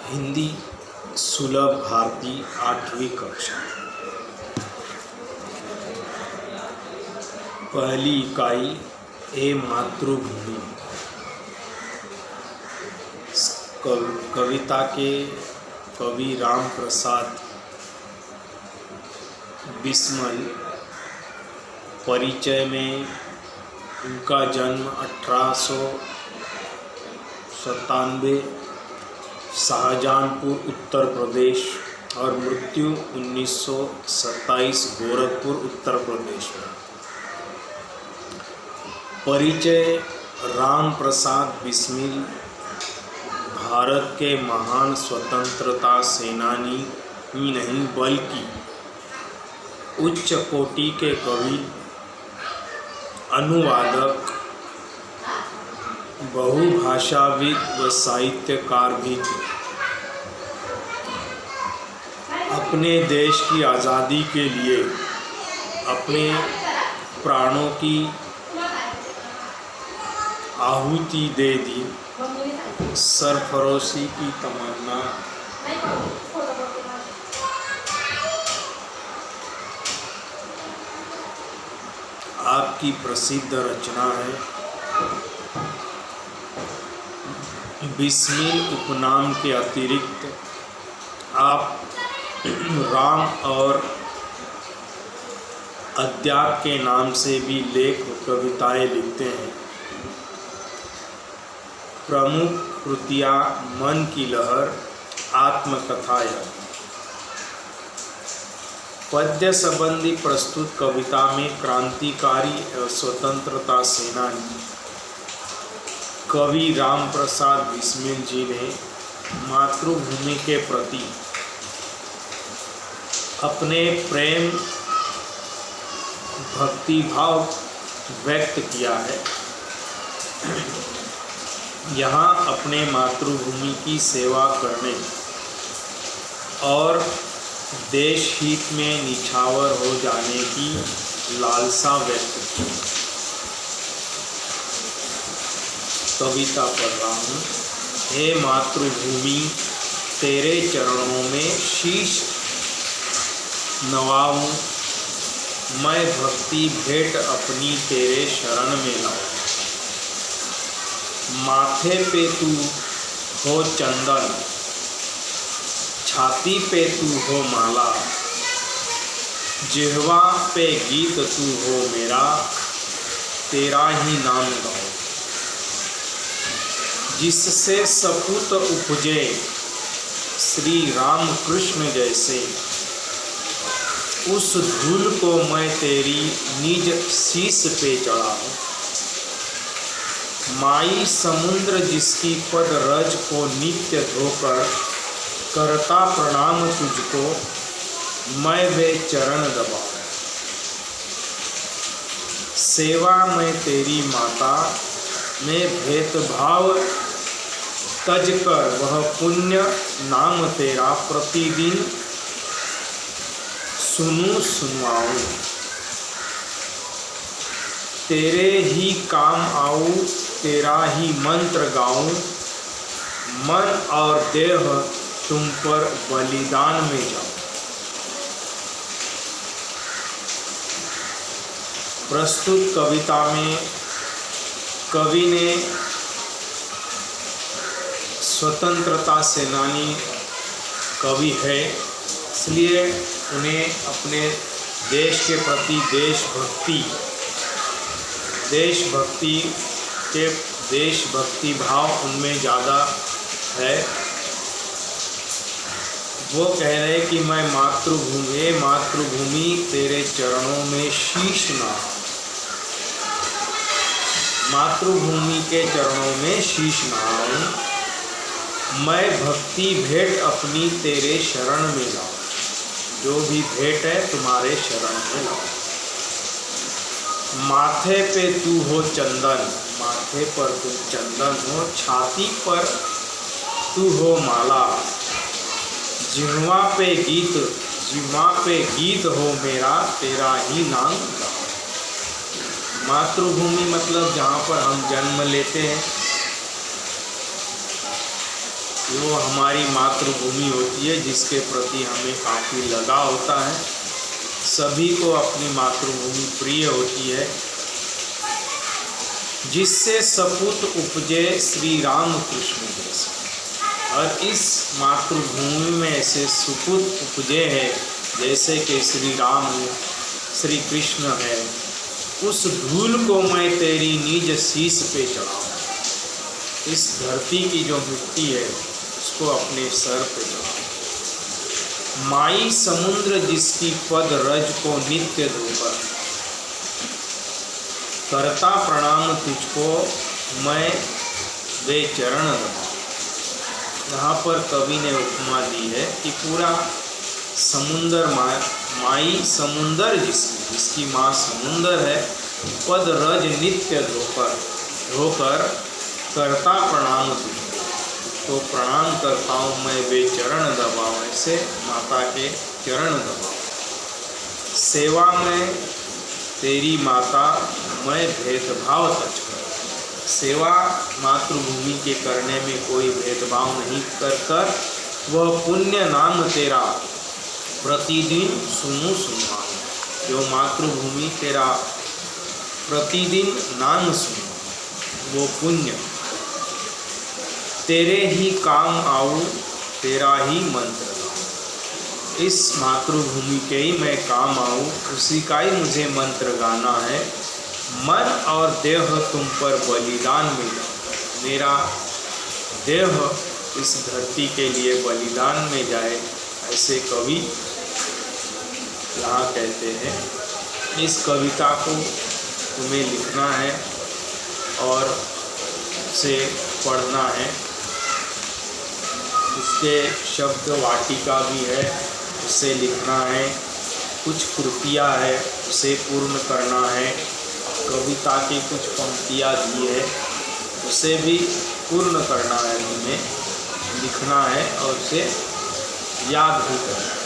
हिंदी सुलभ भारती 8वीं कक्षा। पहली इकाई ए मातृभूमि। कविता के कवि राम प्रसाद बिस्मिल। परिचय में उनका जन्म 1897 शाहजहांपुर उत्तर प्रदेश और मृत्यु 1927 गोरखपुर उत्तर प्रदेश में। परिचय राम प्रसाद बिस्मिल भारत के महान स्वतंत्रता सेनानी ही नहीं बल्कि उच्च कोटि के कवि, अनुवादक, बहुभाषाविद व साहित्यकार भी थे। अपने देश की आज़ादी के लिए अपने प्राणों की आहुति दे दी। सरफरोशी की तमन्ना आपकी प्रसिद्ध रचना है। बिस्मिल उपनाम के अतिरिक्त आप राम और अध्यात्म के नाम से भी लेख कविताएं लिखते हैं। प्रमुख कृतियाँ मन की लहर, आत्मकथाएं। पद्य संबंधी प्रस्तुत कविता में क्रांतिकारी एवं स्वतंत्रता सेनानी कवि राम प्रसाद बिस्मिल जी ने मातृभूमि के प्रति अपने प्रेम भक्तिभाव व्यक्त किया है। यहाँ अपने मातृभूमि की सेवा करने और देश हित में निछावर हो जाने की लालसा व्यक्त की। कविता पढ़ रहा हूँ। हे मातृभूमि, तेरे चरणों में शीश नवाऊं, मैं भक्ति भेंट अपनी तेरे शरण में लाऊं। माथे पे तू हो चंदन, छाती पे तू हो माला, जिह्वा पे गीत तू हो मेरा, तेरा ही नाम गाऊं। जिससे सपूत उपजे श्री राम कृष्ण जैसे, उस धूल को मैं तेरी निज शीश पे चढ़ाऊं। माई समुद्र जिसकी पद रज को नित्य धोकर करता प्रणाम तुझको, मैं वे चरण दबाऊं। सेवा में तेरी माता में भेदभाव तज कर वह पुण्य नाम तेरा प्रतिदिन सुनवाऊं। तेरे ही काम आऊं, तेरा ही मंत्र गाऊं, मन और देह तुम पर बलिदान में जाऊं। प्रस्तुत कविता में कवि ने स्वतंत्रता सेनानी कवि है, इसलिए उन्हें अपने देश के प्रति देशभक्ति भाव उनमें ज़्यादा है। वो कह रहे कि मैं मातृभूमि तेरे चरणों में शीश नवाऊं, मातृभूमि के चरणों में शीश नवाऊं, मैं भक्ति भेंट अपनी तेरे शरण में लाऊं। जो भी भेंट है तुम्हारे शरण में लाऊं। माथे पे तू हो चंदन, माथे पर तुम चंदन हो, छाती पर तू हो माला, जिह्वा पे गीत हो मेरा, तेरा ही नाम गाऊं। मातृभूमि मतलब जहाँ पर हम जन्म लेते हैं, जो हमारी मातृभूमि होती है, जिसके प्रति हमें काफ़ी लगाव होता है। सभी को अपनी मातृभूमि प्रिय होती है। जिससे सपूत उपजे श्री राम कृष्ण जैसे, और इस मातृभूमि में ऐसे सुपुत उपजे हैं जैसे कि श्री राम श्री कृष्ण है। उस धूल को मैं तेरी निज शीश पे चढ़ाऊँ। इस धरती की जो मिट्टी है उसको अपने सर पे चढ़ाऊँ। माई समुद्र जिसकी पद रज को नित्य धोकर, करता प्रणाम तुझको मैं वे चरण दबाऊं। यहाँ पर कवि ने उपमा दी है कि पूरा समुंदर माई समुंदर जिसकी माँ समुंदर है, पद रज नित्य धोकर करता प्रणाम तुझको, तो प्रणाम करता हूँ मैं वे चरण दबाऊं। ऐसे माता के चरण दबाऊं। सेवा में तेरी माता मैं भेदभाव तज कर, सेवा मातृभूमि के करने में कोई भेदभाव नहीं कर वह पुण्य नाम तेरा प्रतिदिन सुनूं सुनवाऊं। जो मातृभूमि तेरा प्रतिदिन नाम सुनो वो पुण्य। तेरे ही काम आऊं तेरा ही मंत्र गाऊं। इस मातृभूमि के ही मैं काम आऊं, उसी का ही मुझे मंत्र गाना है। मन और देह तुम पर बलिदान में जाए, मेरा देह इस धरती के लिए बलिदान में जाए, ऐसे कवि यहाँ कहते हैं। इस कविता को तुम्हें लिखना है और उसे पढ़ना है। इसके शब्द वाटिका भी है, उसे लिखना है। कुछ कृतियाँ है उसे पूर्ण करना है। कविता की कुछ पंक्तियाँ दी है उसे भी पूर्ण करना है, तुम्हें लिखना है और उसे याद भी करना है।